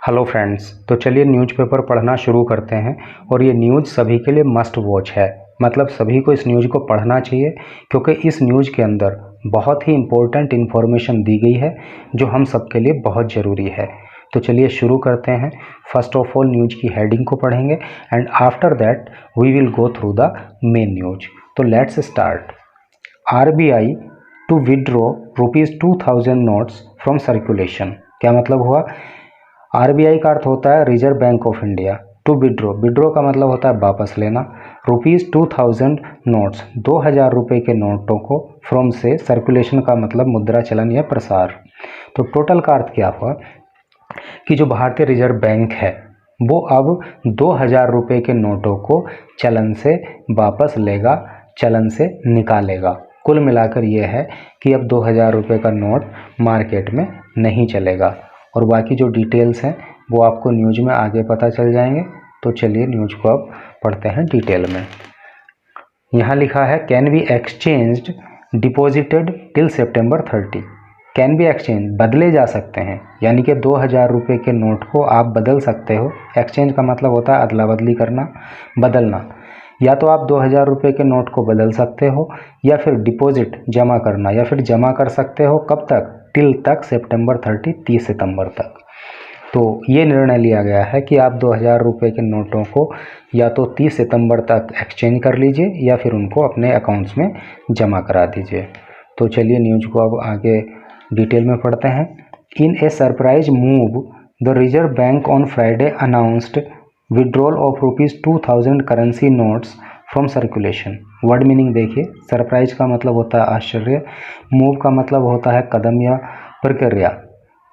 Hello friends, तो चलिए newspaper पढ़ना शुरू करते हैं। और ये न्यूज़ सभी के लिए मस्ट वॉच है, मतलब सभी को इस न्यूज़ को पढ़ना चाहिए क्योंकि इस न्यूज़ के अंदर बहुत ही इम्पोर्टेंट इन्फॉर्मेशन दी गई है जो हम सबके लिए बहुत ज़रूरी है। तो चलिए शुरू करते हैं। फर्स्ट ऑफ ऑल न्यूज़ की हेडिंग को पढ़ेंगे and after that we will go through the main news. तो let's start. RBI to withdraw ₹2000 notes from circulation. क्या मतलब हुआ? RBI का अर्थ होता है reserve bank of India. To withdraw, withdraw का मतलब होता है वापस लेना। ₹2000 नोट्स, 2000 रुपये के नोटों को फ्रॉम से, सर्कुलेशन का मतलब मुद्रा चलन या प्रसार। तो टोटल का अर्थ क्या हुआ कि जो भारतीय रिजर्व बैंक है वो अब 2000 रुपये के नोटों को चलन से वापस लेगा, चलन से निकालेगा। कुल मिलाकर ये है कि अब 2000 रुपये का नोट मार्केट में नहीं चलेगा। और बाकी जो डिटेल्स हैं वो आपको न्यूज़ में आगे पता चल जाएंगे। तो चलिए न्यूज़ को अब पढ़ते हैं डिटेल में। यहाँ लिखा है can be exchanged deposited till September 30। Can be exchange, बदले जा सकते हैं, यानी कि 2000 रुपये के नोट को आप बदल सकते हो। एक्सचेंज का मतलब होता है अदला बदली करना, बदलना। या तो आप 2000 रुपये के नोट को बदल सकते हो या फिर डिपॉजिट जमा करना, या फिर जमा कर सकते हो कब तक? टिल तक September 30, 30 सितंबर तक। तो ये निर्णय लिया गया है कि आप 2000 रुपये के नोटों को या तो 30 सितंबर तक एक्सचेंज कर लीजिए या फिर उनको अपने अकाउंट्स में जमा करा दीजिए। तो चलिए न्यूज़ को अब आगे डिटेल में पढ़ते हैं। In a surprise move the reserve bank on Friday announced withdrawal of ₹2000 currency notes from circulation. Word meaning देखिए। सरप्राइज का मतलब होता है आश्चर्य, मूव का मतलब होता है कदम या प्रक्रिया,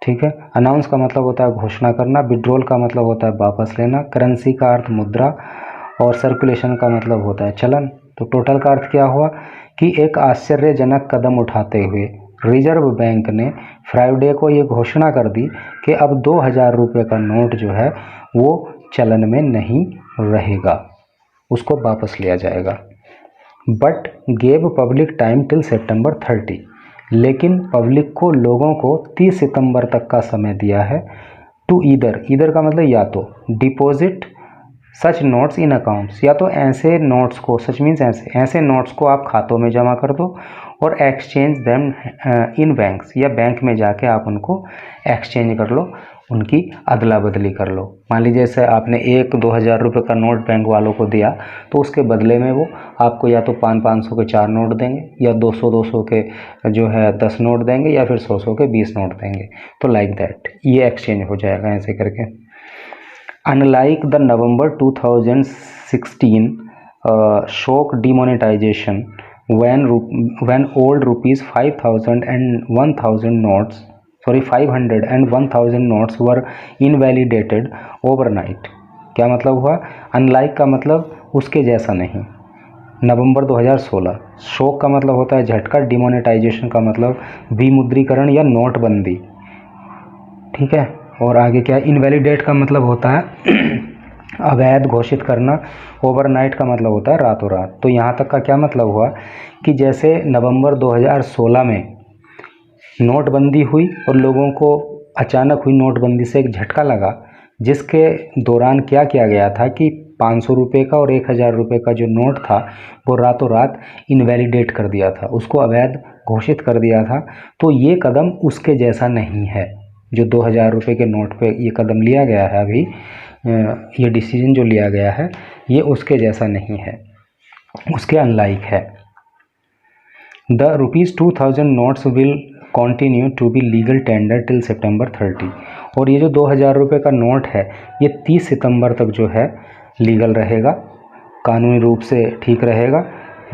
ठीक है। अनाउंस का मतलब होता है घोषणा करना, विड्रॉल का मतलब होता है वापस लेना, करेंसी का अर्थ मुद्रा, और सर्कुलेशन का मतलब होता है चलन। तो टोटल का अर्थ क्या हुआ कि एक आश्चर्यजनक कदम उठाते हुए रिजर्व बैंक ने फ्राइडे को ये घोषणा कर दी कि अब 2000 रुपये का नोट जो है वो चलन में नहीं रहेगा, उसको वापस लिया जाएगा। But gave public time till September 30। लेकिन पब्लिक को, लोगों को 30 सितंबर तक का समय दिया है। टू ईदर का मतलब या तो, डिपॉजिट सच नोट्स इन अकाउंट्स, या तो ऐसे नोट्स को, सच मीन्स ऐसे नोट्स को आप खातों में जमा कर दो, और एक्सचेंज देम इन बैंक्स, या बैंक में जाके आप उनको एक्सचेंज कर लो, उनकी अदला बदली कर लो। मान लीजिए जैसे आपने 1-2000 रुपये का नोट बैंक वालों को दिया तो उसके बदले में वो आपको या तो 500-500 के 4 नोट देंगे, या 200-200 के जो है 10 नोट देंगे, या फिर 100-100 के 20 नोट देंगे। तो लाइक दैट ये एक्सचेंज हो जाएगा ऐसे करके। Unlike the November 2016 shock demonetization, when old ₹500 and 1000 notes, 500 and 1000 notes were invalidated overnight। क्या मतलब हुआ? अनलाइक का मतलब उसके जैसा नहीं। नवंबर 2016, शोक का मतलब होता है झटका, डिमोनेटाइजेशन का मतलब विमुद्रीकरण या नोटबंदी, ठीक है। और आगे क्या है? इनवैलिडेट का मतलब होता है अवैध घोषित करना, ओवरनाइट का मतलब होता है रातों रात। तो यहाँ तक का क्या मतलब हुआ कि जैसे नवंबर 2016 में नोटबंदी हुई और लोगों को अचानक हुई नोटबंदी से एक झटका लगा, जिसके दौरान क्या किया गया था कि 500 रुपये का और 1000 रुपये का जो नोट था वो रातों रात इनवैलिडेट कर दिया था, उसको अवैध घोषित कर दिया था। तो ये कदम उसके जैसा नहीं है। जो 2000 रुपये के नोट पे ये कदम लिया गया है अभी, ये डिसीजन जो लिया गया है ये उसके जैसा नहीं है, उसके अनलाइक है। The ₹2000 notes will continue to be legal tender till September 30। और ये जो 2000 रुपये का नोट है ये 30 सितंबर तक जो है लीगल रहेगा, कानूनी रूप से ठीक रहेगा।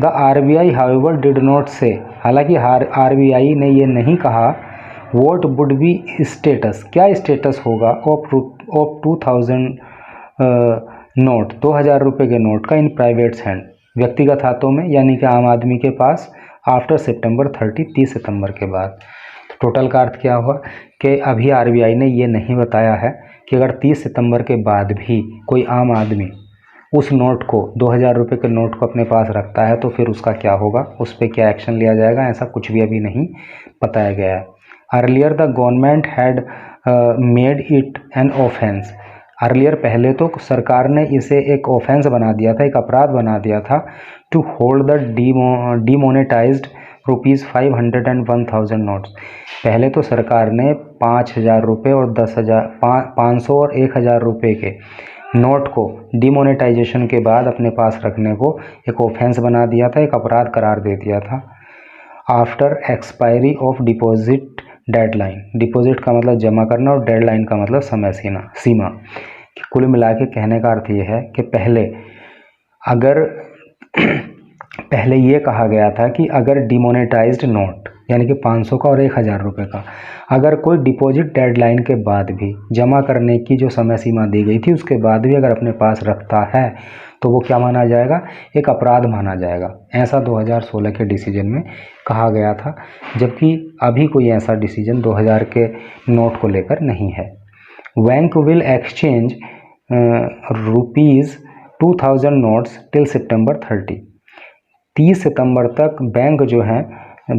The RBI however did not से, हालांकि RBI ने ये नहीं कहा वॉट वुड बी स्टेटस, क्या स्टेटस होगा ऑफ 2000 नोट, 2000 रुपये के नोट का इन प्राइवेट हैंड, व्यक्तिगत हाथों में, यानी कि आम आदमी के पास आफ्टर September 30, 30 सितंबर के बाद। तो टोटल का अर्थ क्या हुआ कि अभी RBI ने ये नहीं बताया है कि अगर 30 सितंबर के बाद भी कोई आम आदमी उस नोट को, 2000 रुपये के नोट को अपने पास रखता है तो फिर उसका क्या होगा, उस पर क्या एक्शन लिया जाएगा, ऐसा कुछ भी अभी नहीं बताया गया है। Earlier the government had made it an offence. Earlier पहले तो सरकार ने इसे एक ऑफेंस बना दिया था, एक अपराध बना दिया था, to hold the demonetized ₹500 and 1000 notes. पहले तो सरकार ने 5000 रुपये और 10,000 500 और 1000 रुपये के नोट को डिमोनेटाइजेशन के बाद अपने पास रखने को एक ऑफेंस बना दिया था, एक अपराध करार दे दिया था। After expiry of deposit deadline, deposit का मतलब जमा करना और डेडलाइन का मतलब समय सीमा। कुल मिला के कहने का अर्थ ये है कि पहले ये कहा गया था कि अगर डिमोनेटाइज्ड नोट यानी कि 500 का और 1000 रुपये का अगर कोई डिपॉजिट डेडलाइन के बाद भी जमा करने की जो समय सीमा दी गई थी उसके बाद भी अगर अपने पास रखता है तो वो क्या माना जाएगा, एक अपराध माना जाएगा। ऐसा 2016 के डिसीजन में कहा गया था, जबकि अभी कोई ऐसा डिसीजन 2000 के नोट को लेकर नहीं है। Bank will exchange ₹2000 notes till September 30 सितंबर तक बैंक जो है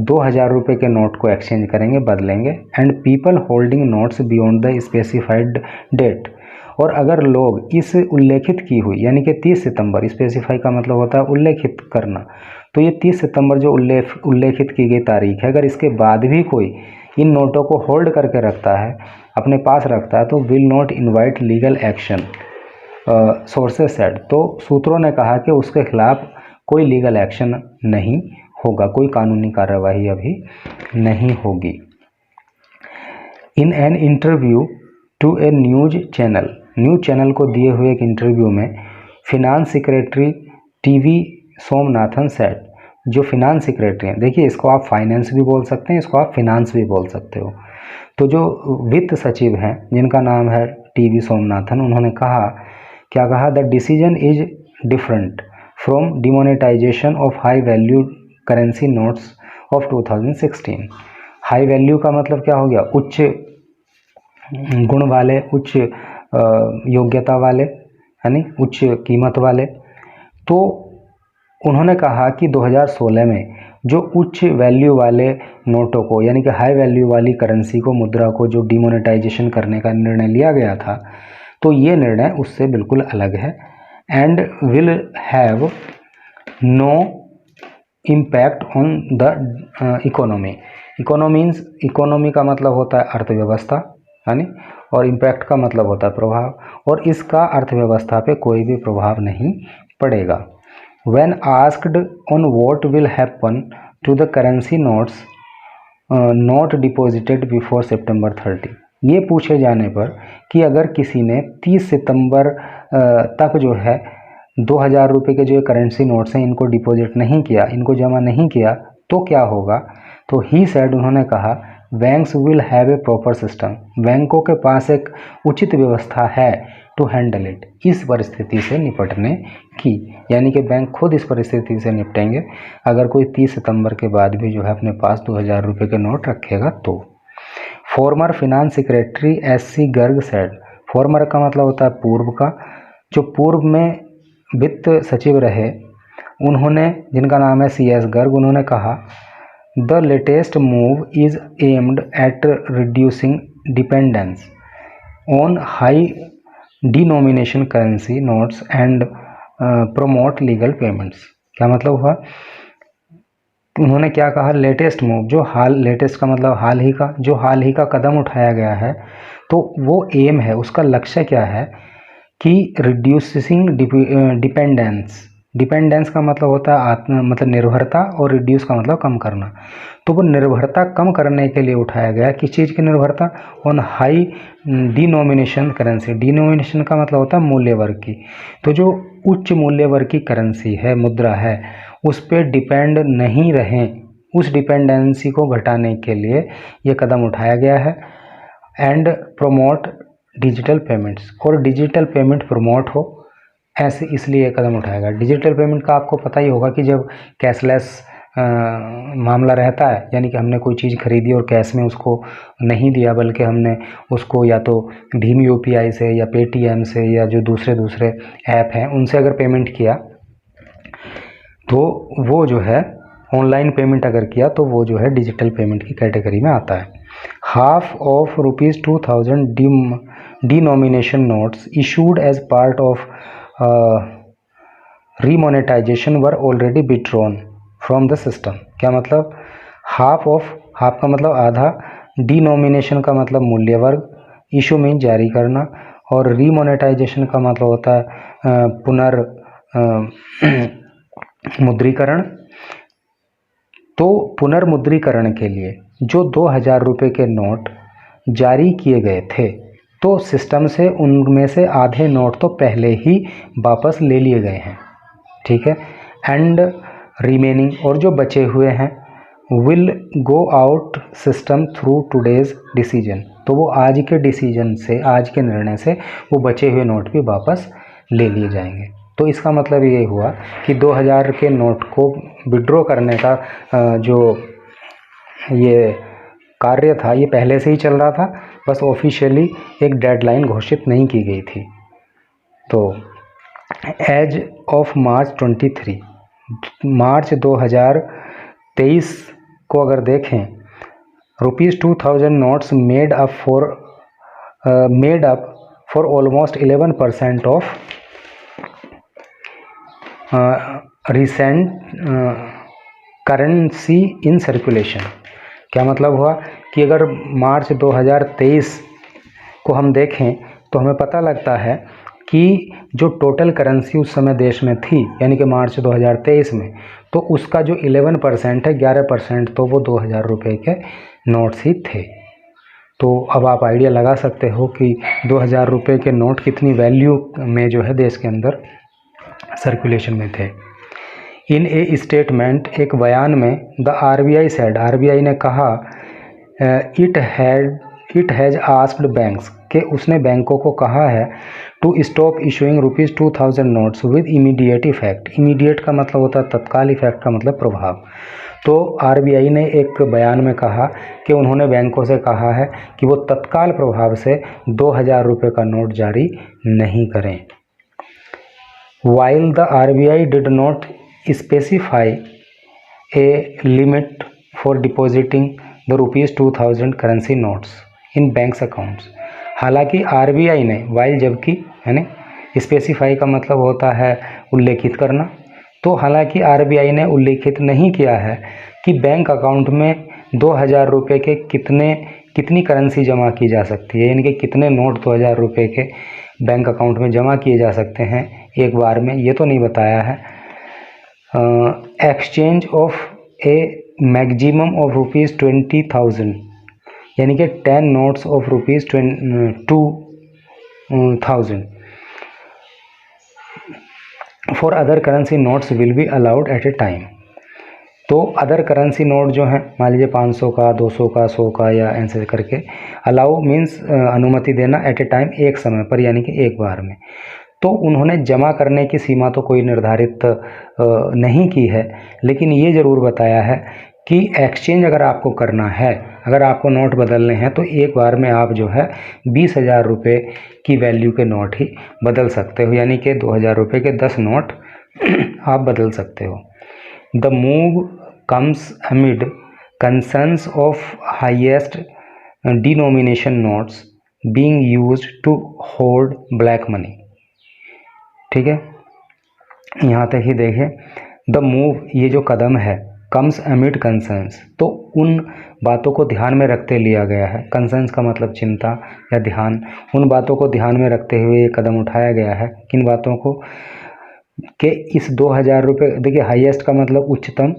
2000 रुपये के नोट को एक्सचेंज करेंगे, बदलेंगे। And people holding notes beyond the specified date, और अगर लोग इस उल्लेखित की हुई यानी कि 30 सितंबर, स्पेसिफाई का मतलब होता है उल्लेखित करना, तो ये 30 सितंबर जो उल्लेखित की गई तारीख है, अगर इसके बाद भी कोई इन नोटों को होल्ड करके रखता है, अपने पास रखता है, तो will not invite legal action, sources said. तो सूत्रों ने कहा कि उसके खिलाफ कोई लीगल एक्शन नहीं होगा, कोई कानूनी कार्रवाई अभी नहीं होगी। In an interview to a news channel को दिए हुए एक इंटरव्यू में finance secretary TV Somanathan said, जो फिनांस सेक्रेटरी हैं, देखिए इसको आप फाइनेंस भी बोल सकते हैं, इसको आप फिनांस भी बोल सकते हो, तो जो वित्त सचिव हैं जिनका नाम है टीवी सोमनाथन, उन्होंने कहा, क्या कहा, the decision is different from demonetisation of high value currency notes of 2016। High value का मतलब क्या हो गया, उच्च गुण वाले, उच्च योग्यता वाले, यानी उच्च कीमत वाले। तो उन्होंने कहा कि 2016 में जो उच्च वैल्यू वाले नोटों को यानी कि हाई वैल्यू वाली करेंसी को, मुद्रा को जो डिमोनेटाइजेशन करने का निर्णय लिया गया था, तो ये निर्णय उससे बिल्कुल अलग है। And will have no impact on the economy. Economy का मतलब होता है अर्थव्यवस्था, यानी, और इम्पैक्ट का मतलब होता है प्रभाव, और इसका अर्थव्यवस्था पे कोई भी प्रभाव नहीं पड़ेगा। When asked on what will happen to the currency notes not deposited before September 30, ये पूछे जाने पर कि अगर किसी ने 30 सितंबर तक जो है 2000 रुपये के जो करेंसी नोट्स हैं इनको डिपॉजिट नहीं किया, इनको जमा नहीं किया, तो क्या होगा, तो ही सेड, उन्होंने कहा, banks will have a proper system, बैंकों के पास एक उचित व्यवस्था है, टू हैंडल इट, इस परिस्थिति से निपटने की, यानी कि बैंक खुद इस परिस्थिति से निपटेंगे अगर कोई 30 सितंबर के बाद भी जो है अपने पास 2000 रुपये के नोट रखेगा तो। Farmer finance secretary SC Garg said, farmer का मतलब होता है पूर्व का, जो पूर्व में वित्त सचिव रहे उन्होंने, जिनका नाम है CS गर्ग, उन्होंने कहा, the latest move is aimed at reducing dependence on high denomination currency notes and promote legal payments. क्या मतलब हुआ, उन्होंने क्या कहा, लेटेस्ट मूव, जो लेटेस्ट का मतलब हाल ही का, जो हाल ही का कदम उठाया गया है, तो वो एम है, उसका लक्ष्य क्या है कि रिड्यूसिंग डिपेंडेंस का मतलब होता है मतलब निर्भरता, और रिड्यूस का मतलब कम करना, तो वो निर्भरता कम करने के लिए उठाया गया। किस चीज़ की निर्भरता, on high denomination currency, denomination का मतलब होता है मूल्य वर्ग की, तो जो उच्च मूल्य वर्ग की करेंसी है, मुद्रा है, उस पर डिपेंड नहीं रहें, उस डिपेंडेंसी को घटाने के लिए ये कदम उठाया गया है। एंड प्रोमोट डिजिटल पेमेंट्स, और डिजिटल पेमेंट प्रमोट हो, ऐसे इसलिए ये कदम उठाया गया। डिजिटल पेमेंट का आपको पता ही होगा कि जब कैशलेस मामला रहता है, यानी कि हमने कोई चीज़ खरीदी और कैश में उसको नहीं दिया, बल्कि हमने उसको या तो भीम UPI से या पेटीएम से या जो दूसरे ऐप हैं उनसे अगर पेमेंट किया, तो वो जो है ऑनलाइन पेमेंट अगर किया तो वो जो है डिजिटल पेमेंट की कैटेगरी में आता है। half of rupees 2000 denomination notes issued as part of remonetization were already withdrawn from the system। क्या मतलब, हाफ का मतलब आधा, डिनोमिनेशन का मतलब मूल्य वर्ग, इशू में जारी करना, और रीमोनेटाइजेशन का मतलब होता है पुनर्मुद्रीकरण। तो पुनर्मुद्रीकरण के लिए जो 2000 रुपये के नोट जारी किए गए थे, तो सिस्टम से उनमें से आधे नोट तो पहले ही वापस ले लिए गए हैं, ठीक है। एंड रिमेनिंग, और जो बचे हुए हैं, will go out system through today's decision. तो वो आज के डिसीजन से, आज के निर्णय से वो बचे हुए नोट भी वापस ले लिए जाएंगे। तो इसका मतलब ये हुआ कि 2000 के नोट को विड्रॉ करने का जो ये कार्य था, ये पहले से ही चल रहा था, बस ऑफिशियली एक डेडलाइन घोषित नहीं की गई थी। तो एज ऑफ मार्च 2023 को अगर देखें, ₹2000 notes made up for almost 11% of recent currency in circulation. क्या मतलब हुआ कि अगर मार्च 2023 को हम देखें तो हमें पता लगता है कि जो टोटल करेंसी उस समय देश में थी, यानी कि मार्च 2023 में, तो उसका जो 11% है, 11% तो वो 2000 रुपये के नोट्स ही थे। तो अब आप आइडिया लगा सकते हो कि 2000 रुपये के नोट कितनी वैल्यू में जो है देश के अंदर सर्कुलेशन में थे। इन ए स्टेटमेंट, एक बयान में, द आरबीआई सेड, आरबीआई ने कहा, इट हैज़ आस्क्ड बैंक्स, कि उसने बैंकों को कहा है, to stop issuing ₹2000 notes with immediate effect. Immediate का मतलब होता है तत्काल, इफेक्ट का मतलब प्रभाव। तो आरबीआई ने एक बयान में कहा कि उन्होंने बैंकों से कहा है कि वो तत्काल प्रभाव से 2000 रुपये का नोट जारी नहीं करें। While the RBI did not specify a limit for depositing the ₹2000 currency notes in banks accounts, हालांकि आरबीआई ने, वाइल जबकि, यानी स्पेसिफाई का मतलब होता है उल्लेखित करना, तो हालांकि आरबीआई ने उल्लेखित नहीं किया है कि बैंक अकाउंट में 2000 रुपये के कितनी करेंसी जमा की जा सकती है, यानी कि कितने नोट 2000 रुपये के बैंक अकाउंट में जमा किए जा सकते हैं एक बार में, ये तो नहीं बताया है। Exchange of A maximum of ₹20,000, यानी कि 10 notes of ₹2,000 for other currency notes will be allowed at A time. तो अदर करेंसी नोट जो हैं, मान लीजिए 500 का, 200 का, 100 का, या ऐसे करके, अलाउ मीन्स अनुमति देना, एट ए टाइम, एक समय पर, यानी कि एक बार में। तो उन्होंने जमा करने की सीमा तो कोई निर्धारित नहीं की है, लेकिन ये ज़रूर बताया है कि एक्सचेंज अगर आपको करना है, अगर आपको नोट बदलने हैं, तो एक बार में आप जो है 20,000 रुपये की वैल्यू के नोट ही बदल सकते हो, यानी कि 2000 रुपये के 10 नोट आप बदल सकते हो। The move comes amid concerns of highest denomination notes being used to hold black money. ठीक है, यहाँ तक ही देखें। द मूव, ये जो कदम है, कम्स अमिड कंसर्न्स, तो उन बातों को ध्यान में रखते लिया गया है। कंसर्न्स का मतलब चिंता या ध्यान, उन बातों को ध्यान में रखते हुए ये कदम उठाया गया है। किन बातों को, कि इस 2000 रुपये, देखिए हाईएस्ट का मतलब उच्चतम,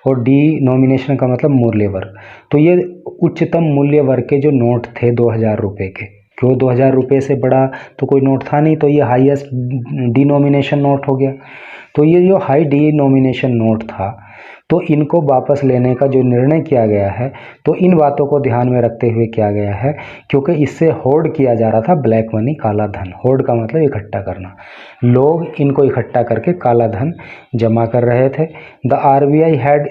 और डिनोमिनेशन का मतलब मूल्य वर्ग। तो ये उच्चतम मूल्य वर्ग के जो नोट थे 2000 रुपये के, क्यों 2000 रुपये से बड़ा तो कोई नोट था नहीं, तो ये हाईएस्ट डिनोमिनेशन नोट हो गया। तो ये जो हाई डिनोमिनेशन नोट था, तो इनको वापस लेने का जो निर्णय किया गया है, तो इन बातों को ध्यान में रखते हुए किया गया है, क्योंकि इससे होर्ड किया जा रहा था ब्लैक मनी, काला धन। होर्ड का मतलब इकट्ठा करना, लोग इनको इकट्ठा करके काला धन जमा कर रहे थे। The RBI had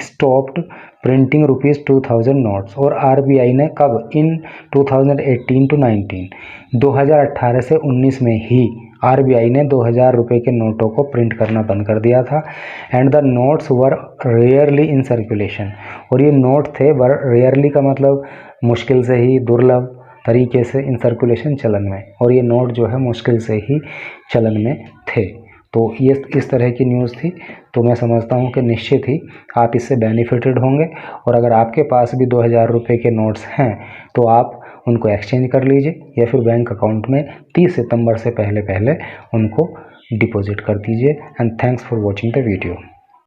stopped printing ₹2000 notes, और आरबीआई ने कब, इन 2018 to 19, 2018 से 19 में ही आरबीआई ने 2000 रुपये के नोटों को प्रिंट करना बंद कर दिया था। And the notes were rarely in circulation, और ये नोट थे, रेयरली का मतलब मुश्किल से ही, दुर्लभ तरीके से, इन सर्कुलेशन चलन में, और ये नोट जो है मुश्किल से ही चलन में थे। तो ये इस तरह की न्यूज़ थी। तो मैं समझता हूँ कि निश्चित ही आप इससे बेनिफिटेड होंगे, और अगर आपके पास भी 2000 रुपये के नोट्स हैं तो आप उनको एक्सचेंज कर लीजिए, या फिर बैंक अकाउंट में 30 सितंबर से पहले उनको डिपॉजिट कर दीजिए। And thanks for watching the video.